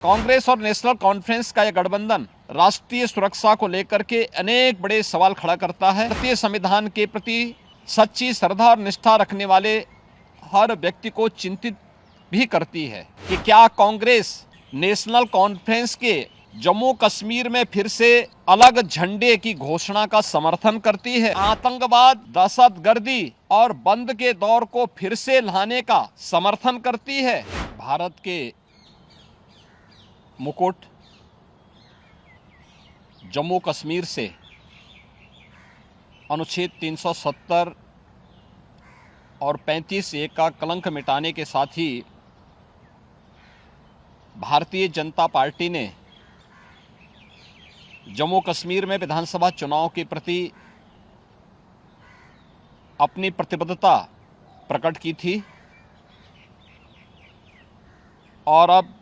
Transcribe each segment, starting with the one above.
कांग्रेस और national conference का यह गठबंधन राष्ट्रीय सुरक्षा को लेकर के अनेक बड़े सवाल खड़ा करता है। भारतीय संविधान के प्रति सच्ची श्रद्धा और निष्ठा रखने वाले हर व्यक्ति को चिंतित भी करती है कि क्या कांग्रेस नेशनल कॉन्फ्रेंस के जम्मू कश्मीर में फिर से अलग झंडे की घोषणा का समर्थन करती है, आतंकवाद, दहशतगर्दी और बंद के दौर को फिर से लाने का समर्थन करती है। भारत के मुकुट जम्मू कश्मीर से अनुच्छेद 370 और 35A का कलंक मिटाने के साथ ही भारतीय जनता पार्टी ने जम्मू कश्मीर में विधानसभा चुनाव के प्रति अपनी प्रतिबद्धता प्रकट की थी और अब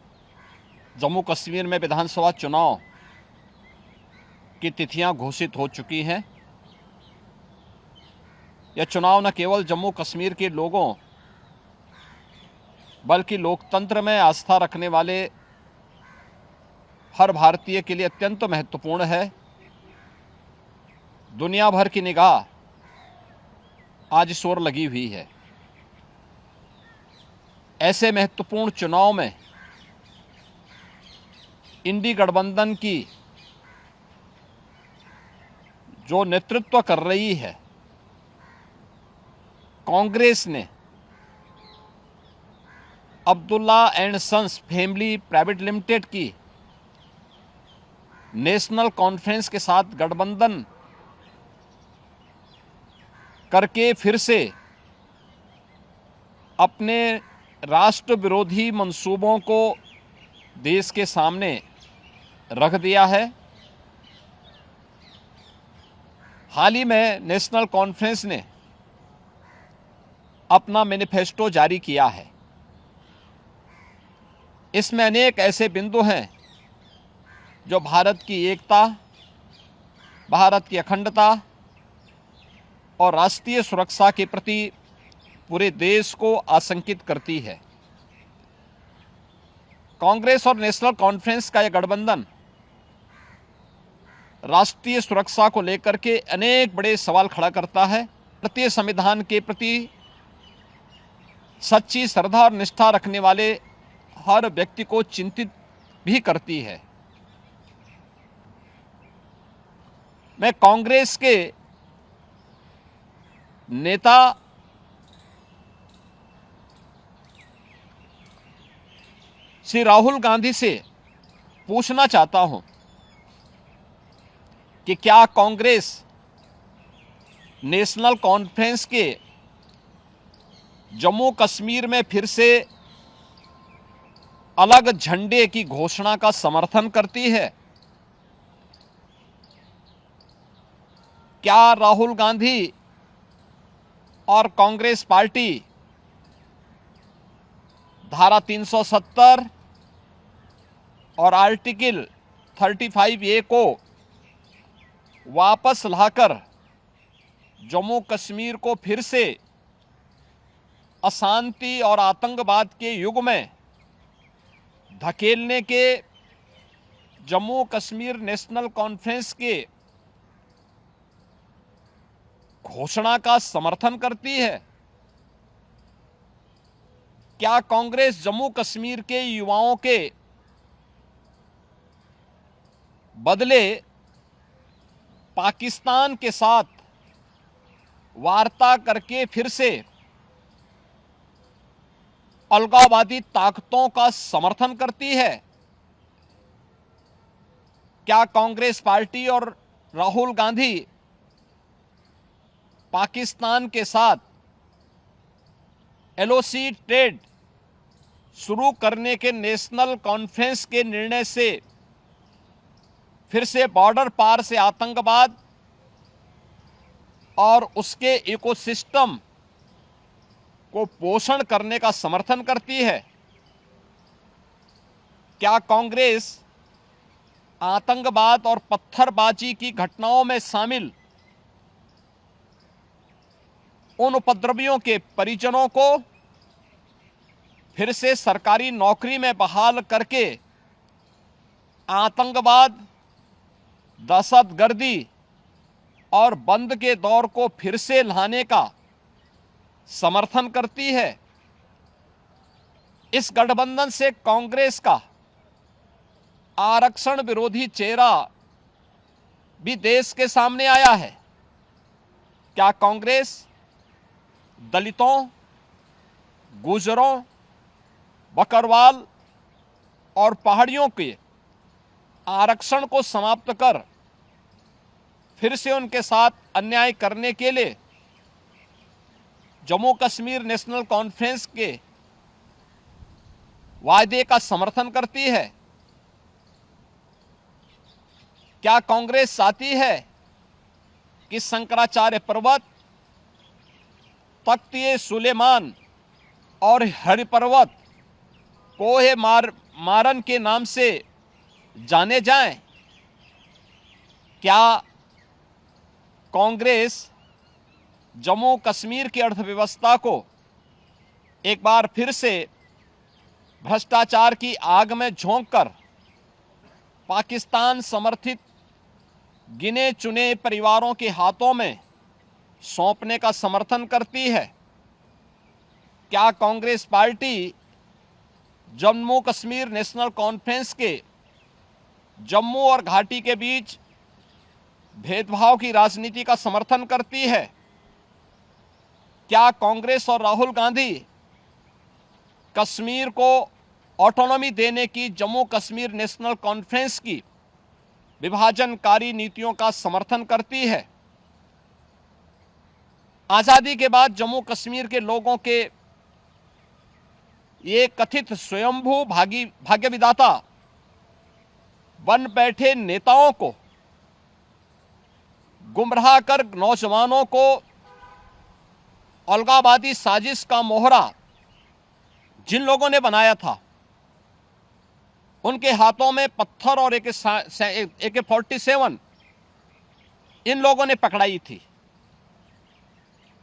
जम्मू कश्मीर में विधानसभा चुनाव की तिथियां घोषित हो चुकी हैं। यह चुनाव न केवल जम्मू कश्मीर के लोगों बल्कि लोकतंत्र में आस्था रखने वाले हर भारतीय के लिए अत्यंत महत्वपूर्ण है। दुनिया भर की निगाह आज इस ओर लगी हुई है। ऐसे महत्वपूर्ण चुनाव में इंडी गठबंधन की जो नेतृत्व कर रही है कांग्रेस ने Abdullah and sons family private limited की नेशनल कॉन्फ्रेंस के साथ गठबंधन करके फिर से अपने राष्ट्र विरोधी मंसूबों को देश के सामने रख दिया है। हाल ही में नेशनल कॉन्फ्रेंस ने अपना मैनिफेस्टो जारी किया है। इसमें अनेक ऐसे बिंदु हैं जो भारत की एकता, भारत की अखंडता और राष्ट्रीय सुरक्षा के प्रति पूरे देश को आशंकित करती है। कांग्रेस और नेशनल कॉन्फ्रेंस का यह गठबंधन राष्ट्रीय सुरक्षा को लेकर के अनेक बड़े सवाल खड़ा करता है। भारतीय संविधान के प्रति सच्ची श्रद्धा और निष्ठा रखने वाले हर व्यक्ति को चिंतित भी करती है। मैं कांग्रेस के नेता श्री राहुल गांधी से पूछना चाहता हूं कि क्या कांग्रेस नेशनल कॉन्फ्रेंस के जम्मू कश्मीर में फिर से अलग झंडे की घोषणा का समर्थन करती है? क्या राहुल गांधी और कांग्रेस पार्टी धारा 370 और आर्टिकल 35A को वापस लाकर जम्मू कश्मीर को फिर से अशांति और आतंकवाद के युग में धकेलने के जम्मू कश्मीर नेशनल कॉन्फ्रेंस के घोषणा का समर्थन करती है? क्या कांग्रेस जम्मू कश्मीर के युवाओं के बदले पाकिस्तान के साथ वार्ता करके फिर से अलगाववादी ताकतों का समर्थन करती है? क्या कांग्रेस पार्टी और राहुल गांधी पाकिस्तान के साथ LOC ट्रेड शुरू करने के नेशनल कॉन्फ्रेंस के निर्णय से फिर से बॉर्डर पार से आतंकवाद और उसके इकोसिस्टम को पोषण करने का समर्थन करती है? क्या कांग्रेस आतंकवाद और पत्थरबाजी की घटनाओं में शामिल उन उपद्रवियों के परिजनों को फिर से सरकारी नौकरी में बहाल करके आतंकवाद, दहशतगर्दी और बंद के दौर को फिर से लाने का समर्थन करती है। इस गठबंधन से कांग्रेस का आरक्षण विरोधी चेहरा भी देश के सामने आया है। क्या कांग्रेस दलितों, गुर्जरों, बकरवाल और पहाड़ियों के आरक्षण को समाप्त कर फिर से उनके साथ अन्याय करने के लिए जम्मू कश्मीर नेशनल कॉन्फ्रेंस के वायदे का समर्थन करती है? क्या कांग्रेस चाहती है कि शंकराचार्य पर्वत, तख्त सुलेमान और हरि पर्वत कोहे मारन के नाम से जाने जाएं? क्या कांग्रेस जम्मू कश्मीर की अर्थव्यवस्था को एक बार फिर से भ्रष्टाचार की आग में झोंककर पाकिस्तान समर्थित गिने चुने परिवारों के हाथों में सौंपने का समर्थन करती है? क्या कांग्रेस पार्टी जम्मू कश्मीर नेशनल कॉन्फ्रेंस के जम्मू और घाटी के बीच भेदभाव की राजनीति का समर्थन करती है? क्या कांग्रेस और राहुल गांधी कश्मीर को ऑटोनॉमी देने की जम्मू कश्मीर नेशनल कॉन्फ्रेंस की विभाजनकारी नीतियों का समर्थन करती है? आजादी के बाद जम्मू कश्मीर के लोगों के ये कथित स्वयंभू भाग्य विधाता बन बैठे नेताओं को गुमराह कर नौजवानों को अलगाववादी साजिश का मोहरा जिन लोगों ने बनाया था, उनके हाथों में पत्थर और AK-47 इन लोगों ने पकड़ाई थी।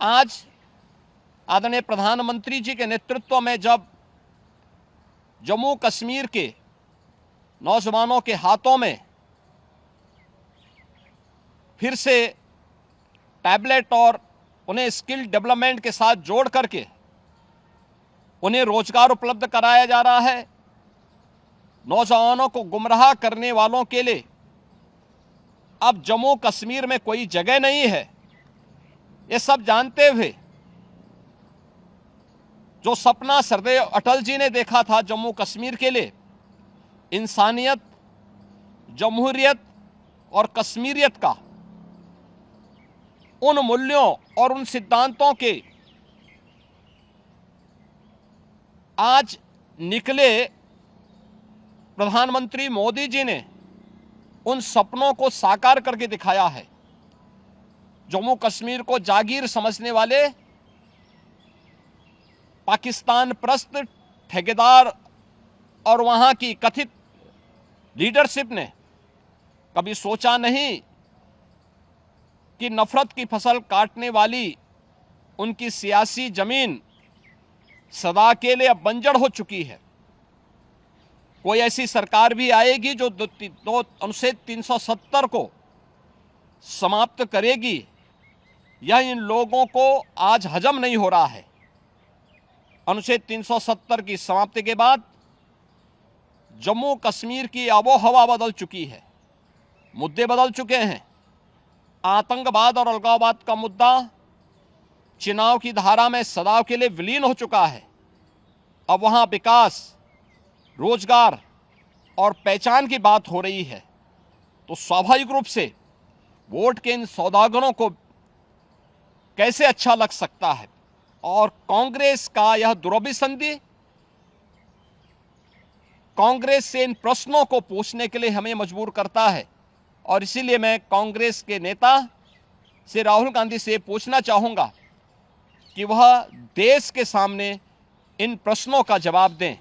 आज आदरणीय प्रधानमंत्री जी के नेतृत्व में जब जम्मू कश्मीर के नौजवानों के हाथों में फिर से टैबलेट और उन्हें स्किल डेवलपमेंट के साथ जोड़ करके उन्हें रोजगार उपलब्ध कराया जा रहा है, नौजवानों को गुमराह करने वालों के लिए अब जम्मू कश्मीर में कोई जगह नहीं है। ये सब जानते हुए जो सपना सरदेव अटल जी ने देखा था जम्मू कश्मीर के लिए, इंसानियत, जमहूरियत और कश्मीरियत का, उन मूल्यों और उन सिद्धांतों के आज निकले प्रधानमंत्री मोदी जी ने उन सपनों को साकार करके दिखाया है। जम्मू कश्मीर को जागीर समझने वाले पाकिस्तान परस्त ठेकेदार और वहां की कथित लीडरशिप ने कभी सोचा नहीं कि नफरत की फसल काटने वाली उनकी सियासी जमीन सदा के लिए अब बंजर हो चुकी है। कोई ऐसी सरकार भी आएगी जो अनुच्छेद 370 को समाप्त करेगी, यह इन लोगों को आज हजम नहीं हो रहा है। अनुच्छेद 370 की समाप्ति के बाद जम्मू कश्मीर की आबो हवा बदल चुकी है, मुद्दे बदल चुके हैं। आतंकवाद और अलगाववाद का मुद्दा चुनाव की धारा में सदा के लिए विलीन हो चुका है। अब वहां विकास, रोजगार और पहचान की बात हो रही है, तो स्वाभाविक रूप से वोट के इन सौदागरों को कैसे अच्छा लग सकता है। और कांग्रेस का यह दुरभिसंधि कांग्रेस से इन प्रश्नों को पूछने के लिए हमें मजबूर करता है। और इसीलिए मैं कांग्रेस के नेता से, राहुल गांधी से पूछना चाहूंगा कि वह देश के सामने इन प्रश्नों का जवाब दें